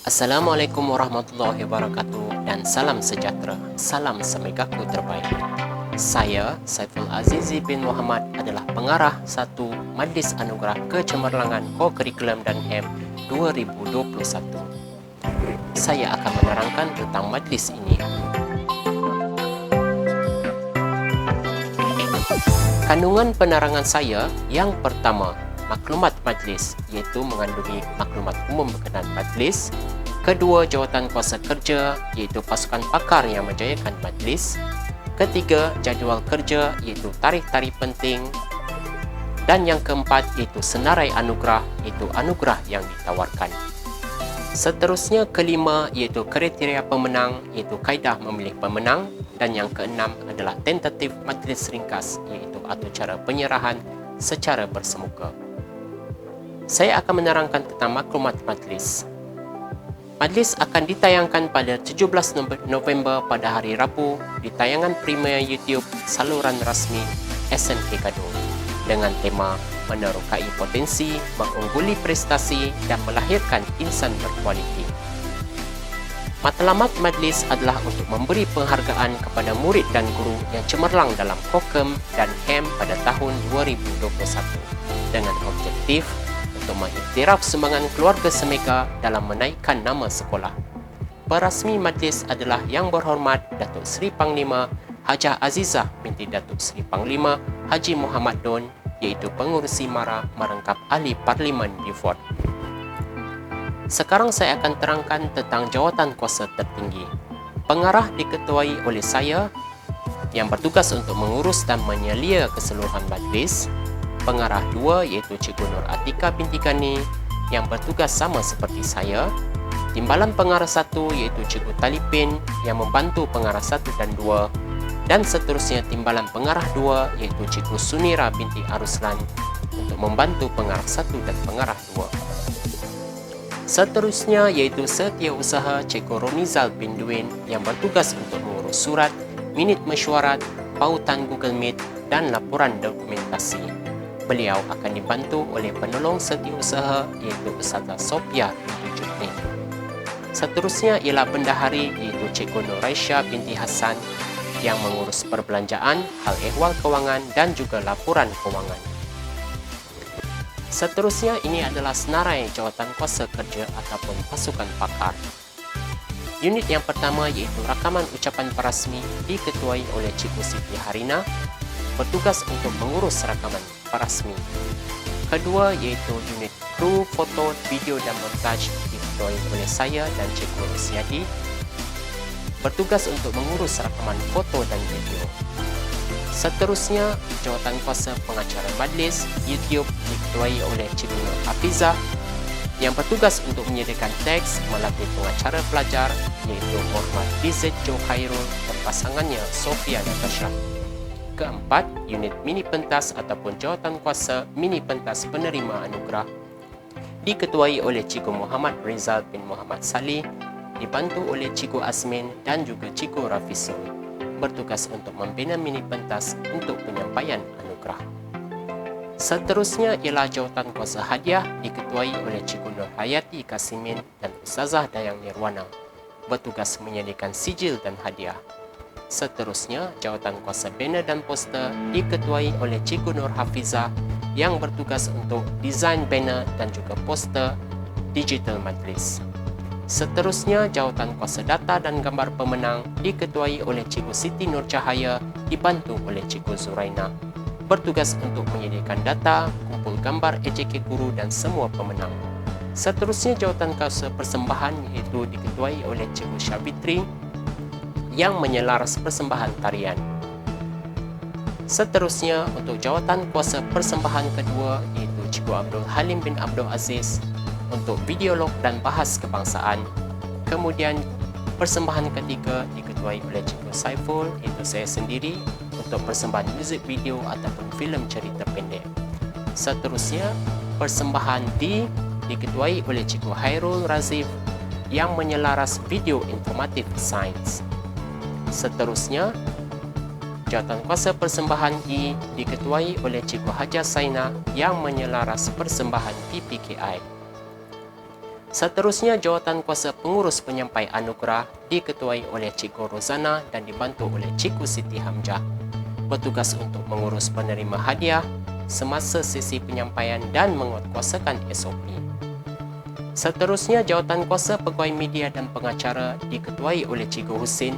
Assalamualaikum warahmatullahi wabarakatuh dan salam sejahtera. Salam semegaku terbaik. Saya, Saiful Azizi bin Muhammad adalah pengarah satu Majlis Anugerah Kecemerlangan Co-Curriculum dan HEM 2021. Saya akan menerangkan tentang majlis ini. Kandungan penerangan saya yang pertama, maklumat majlis, iaitu mengandungi maklumat umum berkenaan majlis. Kedua, jawatan kuasa kerja, iaitu pasukan pakar yang menjayakan majlis. Ketiga, jadual kerja, iaitu tarikh-tarikh penting. Dan yang keempat, iaitu senarai anugerah, iaitu anugerah yang ditawarkan. Seterusnya, kelima, iaitu kriteria pemenang, iaitu kaedah memilih pemenang. Dan yang keenam adalah tentatif majlis ringkas, iaitu atau cara penyerahan secara bersemuka. Saya akan menerangkan tentang maklumat majlis. Majlis akan ditayangkan pada 17 November pada hari Rabu di tayangan premier YouTube saluran rasmi SNK Gaduh dengan tema Menerokai Potensi, Mengungguli Prestasi dan Melahirkan Insan Berkualiti. Matlamat majlis adalah untuk memberi penghargaan kepada murid dan guru yang cemerlang dalam Kokem dan HEM pada tahun 2021 dengan objektif untuk mengiktiraf sumbangan keluarga Semega dalam menaikkan nama sekolah. Perasmi majlis adalah Yang Berhormat Datuk Seri Panglima Hajah Azizah binti Datuk Seri Panglima Haji Muhammad Don, iaitu Pengurusi MARA merangkap Ahli Parlimen di Fort. Sekarang saya akan terangkan tentang jawatan kuasa tertinggi. Pengarah diketuai oleh saya yang bertugas untuk mengurus dan menyelia keseluruhan majlis. Pengarah 2 iaitu Cikgu Nur Atika binti Gani yang bertugas sama seperti saya. Timbalan pengarah 1 iaitu Cikgu Talipin yang membantu pengarah 1 dan 2. Dan seterusnya timbalan pengarah 2 iaitu Cikgu Sunira binti Aruslan untuk membantu pengarah 1 dan pengarah 2. Seterusnya iaitu Setiausaha Cikgu Ronizal bin Duin yang bertugas untuk mengurus surat, minit mesyuarat, pautan Google Meet dan laporan dokumentasi. Beliau akan dibantu oleh penolong setiausaha iaitu Ustazah Sophia binti Jutni. Seterusnya ialah bendahari iaitu Cikgu Nuraisha binti Hasan yang mengurus perbelanjaan, hal ehwal kewangan dan juga laporan kewangan. Seterusnya ini adalah senarai jawatan kuasa kerja ataupun pasukan pakar. Unit yang pertama iaitu rakaman ucapan perasmi diketuai oleh Cikgu Siti Harina, bertugas untuk mengurus rakaman perasmi. Kedua iaitu unit kru, foto, video dan montaj diketuai oleh saya dan Cikgu Rusiadi, bertugas untuk mengurus rakaman foto dan video. Seterusnya, jawatan kuasa pengacara majlis YouTube diketuai oleh Cikgu Nur Hafizah yang bertugas untuk menyediakan teks melalui pengacara pelajar iaitu Muhammad Dizet Jo Khairul dan pasangannya Sofia Natasha. Keempat, unit mini pentas ataupun jawatan kuasa mini pentas penerima anugerah diketuai oleh Cikgu Muhammad Rizal bin Muhammad Salih, dibantu oleh Cikgu Azmin dan juga Cikgu Rafisul, bertugas untuk membina mini pentas untuk penyampaian anugerah. Seterusnya ialah jawatan kuasa hadiah diketuai oleh Cikgu Nur Hayati Kasimin dan Ustazah Dayang Nirwana, bertugas menyediakan sijil dan hadiah. Seterusnya, jawatan kuasa banner dan poster diketuai oleh Cikgu Nur Hafizah yang bertugas untuk desain banner dan juga poster digital majlis. Seterusnya, jawatan kuasa data dan gambar pemenang diketuai oleh Cikgu Siti Nur Cahaya dibantu oleh Cikgu Zuraina, bertugas untuk menyediakan data, kumpul gambar EJK guru dan semua pemenang. Seterusnya, jawatan kuasa persembahan iaitu diketuai oleh Cikgu Syabitri yang menyelaras persembahan tarian. Seterusnya, untuk jawatan kuasa persembahan kedua iaitu Cikgu Abdul Halim bin Abdul Aziz untuk videolog dan bahas kebangsaan. Kemudian, persembahan ketiga diketuai oleh Cikgu Saiful, iaitu saya sendiri, untuk persembahan muzik video ataupun filem cerita pendek. Seterusnya, persembahan D diketuai oleh Cikgu Hairul Razif yang menyelaras video informatif sains. Seterusnya, jawatan kuasa persembahan E diketuai oleh Cikgu Hajah Saina yang menyelaras persembahan PPKI. Seterusnya, Jawatankuasa Pengurus Penyampai Anugerah diketuai oleh Cikgu Rozana dan dibantu oleh Cikgu Siti Hamzah, bertugas untuk mengurus penerima hadiah semasa sesi penyampaian dan menguatkuasakan SOP. Seterusnya, Jawatankuasa Pegawai Media dan Pengacara diketuai oleh Cikgu Husin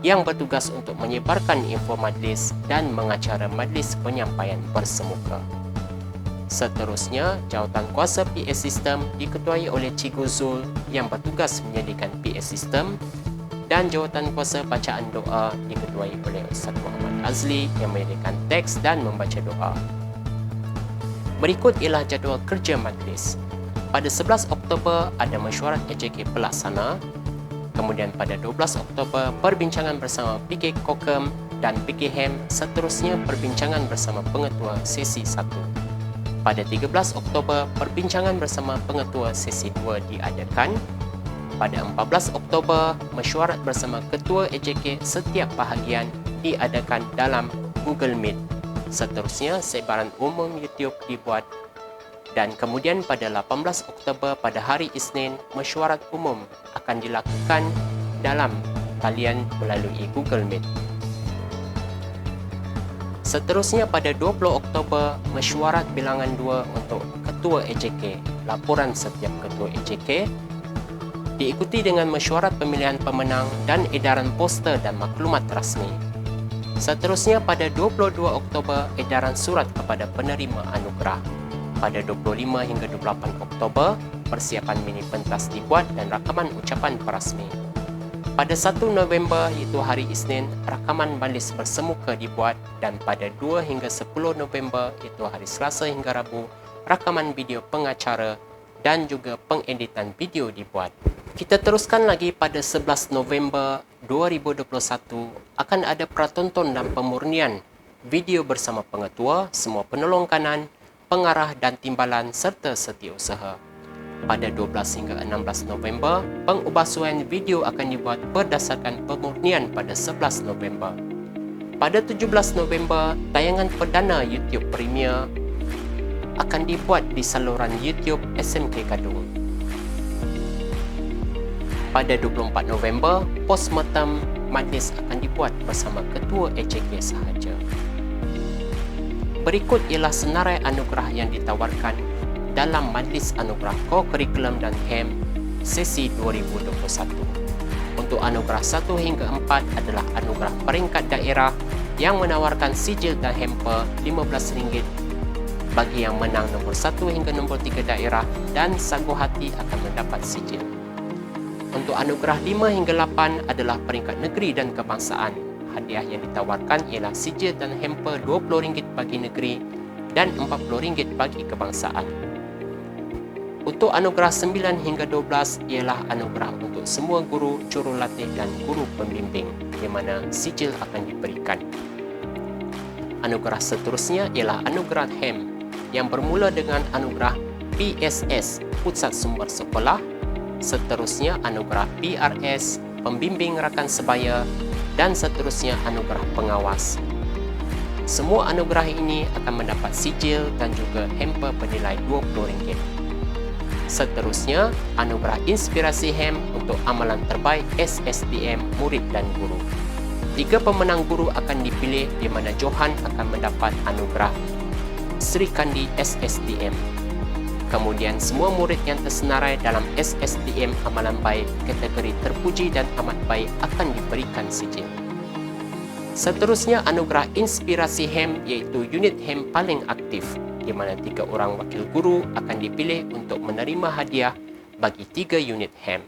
yang bertugas untuk menyebarkan info majlis dan mengacara majlis penyampaian bersemuka. Seterusnya, Jawatankuasa PA Sistem diketuai oleh Cikgu Zul yang bertugas menyediakan PA Sistem, dan Jawatankuasa Bacaan Doa diketuai oleh Ustaz Muhammad Azli yang menyediakan teks dan membaca doa. Berikut ialah jadual kerja majlis. Pada 11 Oktober ada mesyuarat AJK pelaksana. Kemudian pada 12 Oktober perbincangan bersama PK Kokem dan PK Hem. Seterusnya perbincangan bersama pengetua sesi 1. Pada 13 Oktober perbincangan bersama pengetua sesi 2 diadakan. Pada 14 Oktober mesyuarat bersama ketua AJK setiap bahagian diadakan dalam Google Meet. Seterusnya sebaran umum YouTube dibuat. Dan kemudian pada 18 Oktober pada hari Isnin, mesyuarat umum akan dilakukan dalam talian melalui Google Meet. Seterusnya pada 20 Oktober, mesyuarat bilangan 2 untuk ketua AJK, laporan setiap ketua AJK, diikuti dengan mesyuarat pemilihan pemenang dan edaran poster dan maklumat rasmi. Seterusnya pada 22 Oktober, edaran surat kepada penerima anugerah. Pada 25 hingga 28 Oktober, persiapan mini pentas dibuat dan rakaman ucapan perasmi. Pada 1 November iaitu hari Isnin, rakaman majlis bersemuka dibuat, dan pada 2 hingga 10 November iaitu hari Selasa hingga Rabu, rakaman video pengacara dan juga pengeditan video dibuat. Kita teruskan lagi pada 11 November 2021 akan ada pratonton dan pemurnian video bersama pengetua, semua penolong kanan, pengarah dan timbalan serta setiausaha. Pada 12 hingga 16 November, pengubahsuaian video akan dibuat berdasarkan pemurnian pada 11 November. Pada 17 November, tayangan perdana YouTube Premier akan dibuat di saluran YouTube SMK Kadung. Pada 24 November, postmortem majlis akan dibuat bersama ketua AJK sahaja. Berikut ialah senarai anugerah yang ditawarkan dalam Majlis Anugerah Co-Curriculum dan HEM sesi 2021. Untuk anugerah 1 hingga 4 adalah anugerah peringkat daerah yang menawarkan sijil dan hamper RM15 bagi yang menang nombor 1 hingga nombor 3 daerah, dan sagu hati akan mendapat sijil. Untuk anugerah 5 hingga 8 adalah peringkat negeri dan kebangsaan. Hadiah yang ditawarkan ialah sijil dan hamper RM20 bagi negeri dan RM40 bagi kebangsaan. Untuk anugerah 9 hingga 12 ialah anugerah untuk semua guru, jurulatih dan guru pembimbing, di mana sijil akan diberikan. Anugerah seterusnya ialah anugerah HEM yang bermula dengan anugerah PSS, Pusat Sumber Sekolah, seterusnya anugerah PRS, Pembimbing Rakan Sebaya, dan seterusnya anugerah pengawas. Semua anugerah ini akan mendapat sijil dan juga hamper bernilai RM20. Seterusnya, anugerah inspirasi HEM untuk amalan terbaik SSTM murid dan guru. 3 pemenang guru akan dipilih, di mana Johan akan mendapat anugerah Sri Kandi SSTM. Kemudian semua murid yang tersenarai dalam SSTM amalan baik kategori terpuji dan amat baik akan diberikan sijil. Seterusnya, anugerah inspirasi HEM iaitu unit HEM paling aktif, di mana 3 orang wakil guru akan dipilih untuk menerima hadiah bagi 3 unit HEM.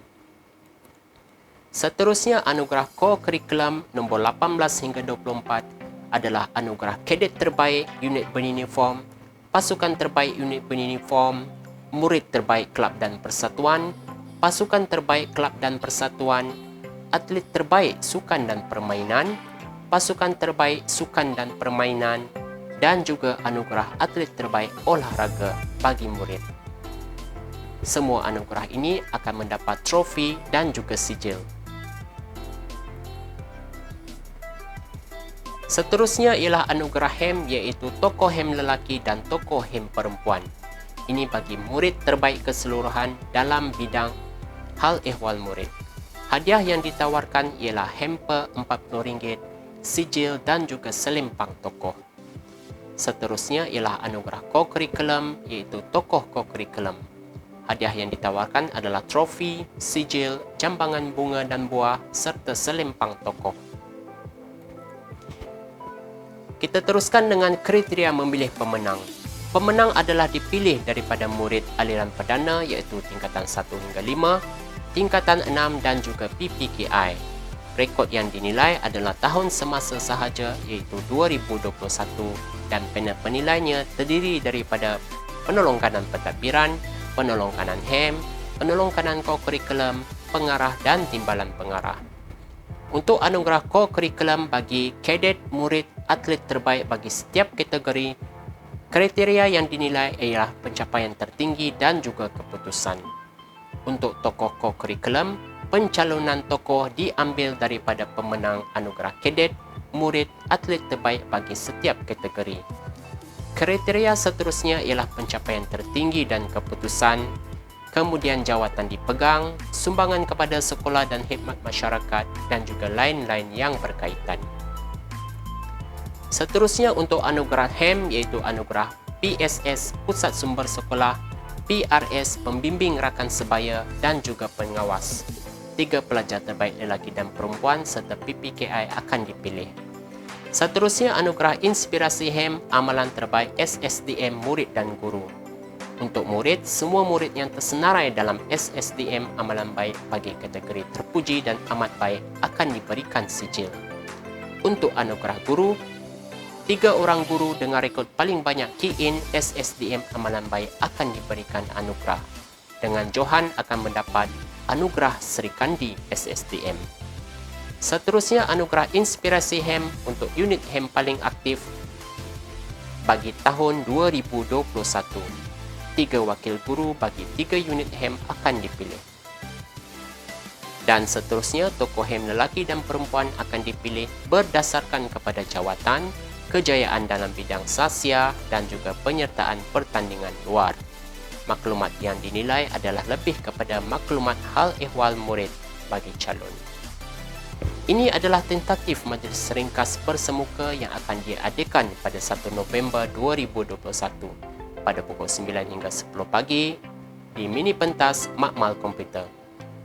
Seterusnya, anugerah Co-Curriculum nombor 18 hingga 24 adalah anugerah kadet terbaik unit beruniform, pasukan terbaik unit beruniform, murid terbaik kelab dan persatuan, pasukan terbaik kelab dan persatuan, atlet terbaik sukan dan permainan, pasukan terbaik sukan dan permainan, dan juga anugerah atlet terbaik olahraga bagi murid. Semua anugerah ini akan mendapat trofi dan juga sijil. Seterusnya ialah anugerah HEM iaitu tokoh HEM lelaki dan tokoh HEM perempuan. Ini bagi murid terbaik keseluruhan dalam bidang hal ehwal murid. Hadiah yang ditawarkan ialah hamper RM40, sijil dan juga selempang tokoh. Seterusnya ialah anugerah co-curriculum, iaitu tokoh co-curriculum. Hadiah yang ditawarkan adalah trofi, sijil, jambangan bunga dan buah serta selempang tokoh. Kita teruskan dengan kriteria memilih pemenang. Pemenang adalah dipilih daripada murid aliran perdana iaitu tingkatan 1 hingga 5, tingkatan 6 dan juga PPKI. Rekod yang dinilai adalah tahun semasa sahaja iaitu 2021 dan panel penilainya terdiri daripada penolong kanan pentadbiran, penolong kanan HEM, penolong kanan co-curriculum, pengarah dan timbalan pengarah. Untuk anugerah co-curriculum bagi kadet murid atlet terbaik bagi setiap kategori, kriteria yang dinilai ialah pencapaian tertinggi dan juga keputusan. Untuk tokoh co-curriculum, pencalonan tokoh diambil daripada pemenang anugerah kadet, murid, atlet terbaik bagi setiap kategori. Kriteria seterusnya ialah pencapaian tertinggi dan keputusan, kemudian jawatan dipegang, sumbangan kepada sekolah dan khidmat masyarakat dan juga lain-lain yang berkaitan. Seterusnya untuk anugerah HEM iaitu anugerah PSS Pusat Sumber Sekolah, PRS Pembimbing Rakan Sebaya dan juga pengawas. 3 pelajar terbaik lelaki dan perempuan serta PPKI akan dipilih. Seterusnya anugerah Inspirasi HEM Amalan Terbaik SSDM Murid dan Guru. Untuk murid, semua murid yang tersenarai dalam SSDM Amalan Baik bagi kategori terpuji dan amat baik akan diberikan sijil. Untuk anugerah guru, 3 orang guru dengan rekod paling banyak key-in SSDM Amalan Baik akan diberikan anugerah. Dengan Johan akan mendapat anugerah Sri Kandi SSDM. Seterusnya anugerah Inspirasi HEM untuk unit HEM paling aktif bagi tahun 2021. 3 wakil guru bagi 3 unit HEM akan dipilih. Dan seterusnya tokoh HEM lelaki dan perempuan akan dipilih berdasarkan kepada jawatan, kejayaan dalam bidang sasya dan juga penyertaan pertandingan luar. Maklumat yang dinilai adalah lebih kepada maklumat hal ehwal murid bagi calon. Ini adalah tentatif majlis ringkas persemuka yang akan diadakan pada 1 November 2021 pada pukul 9 hingga 10 pagi di mini pentas Makmal Komputer.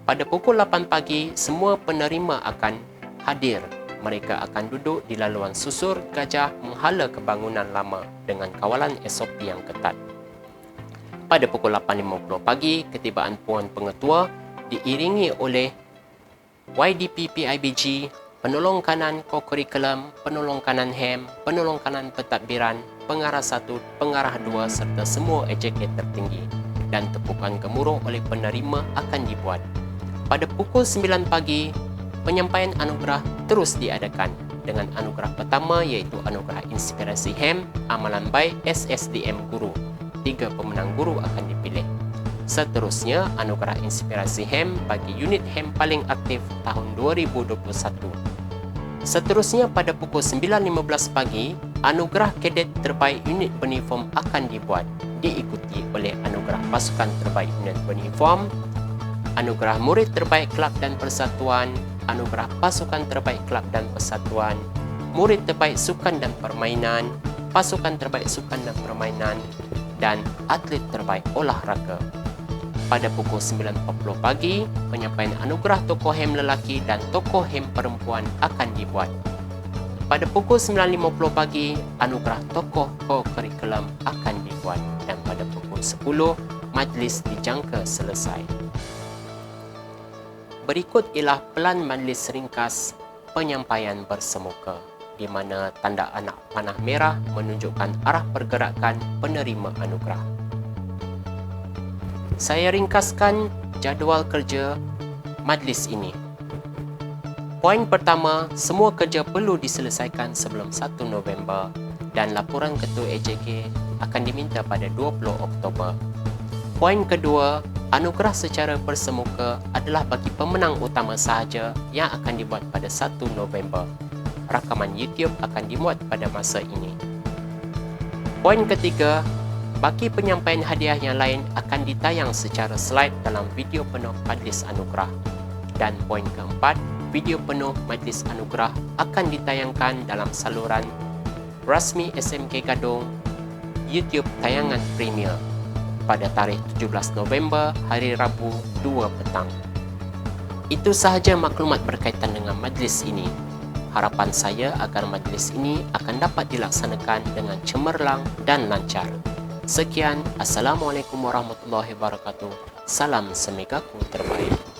Pada pukul 8 pagi, semua penerima akan hadir. Mereka akan duduk di laluan susur gajah menghala kebangunan lama dengan kawalan SOP yang ketat. Pada pukul 8.50 pagi, ketibaan Puan Pengetua diiringi oleh YDP PIBG, penolong kanan co-curriculum, penolong kanan HEM, penolong kanan pentadbiran, pengarah 1, pengarah 2 serta semua AJK tertinggi dan tepukan gemuruh oleh penerima akan dibuat. Pada pukul 9 pagi, penyampaian anugerah terus diadakan dengan anugerah pertama iaitu anugerah Inspirasi HEM Amalan Baik SSDM Guru. 3 pemenang guru akan dipilih. Seterusnya anugerah Inspirasi HEM bagi unit HEM paling aktif tahun 2021. Seterusnya pada pukul 9.15 pagi, anugerah kadet terbaik unit beruniform akan dibuat, diikuti oleh anugerah pasukan terbaik unit beruniform, anugerah murid terbaik kelab dan persatuan, anugerah pasukan terbaik kelab dan persatuan, murid terbaik sukan dan permainan, pasukan terbaik sukan dan permainan, dan atlet terbaik olahraga. Pada pukul 9.40 pagi, penyampaian anugerah tokoh HEM lelaki dan tokoh HEM perempuan akan dibuat. Pada pukul 9.50 pagi, anugerah tokoh co-curriculum akan dibuat dan pada pukul 10, majlis dijangka selesai. Berikut ialah pelan majlis ringkas penyampaian bersemuka di mana tanda anak panah merah menunjukkan arah pergerakan penerima anugerah. Saya ringkaskan jadual kerja majlis ini. Poin pertama, semua kerja perlu diselesaikan sebelum 1 November dan laporan Ketua AJK akan diminta pada 20 Oktober. Poin kedua, anugerah secara bersemuka adalah bagi pemenang utama sahaja yang akan dibuat pada 1 November. Rakaman YouTube akan dimuat pada masa ini. Poin ketiga, Baki penyampaian hadiah yang lain akan ditayang secara slide dalam video penuh Majlis Anugerah. Dan poin keempat, video penuh Majlis Anugerah akan ditayangkan dalam saluran rasmi SMK Gadong YouTube tayangan premier pada tarikh 17 November hari Rabu 2 petang. Itu sahaja maklumat berkaitan dengan majlis ini. Harapan saya agar majlis ini akan dapat dilaksanakan dengan cemerlang dan lancar. Sekian, Assalamualaikum warahmatullahi wabarakatuh. Salam Semegaku terbaik.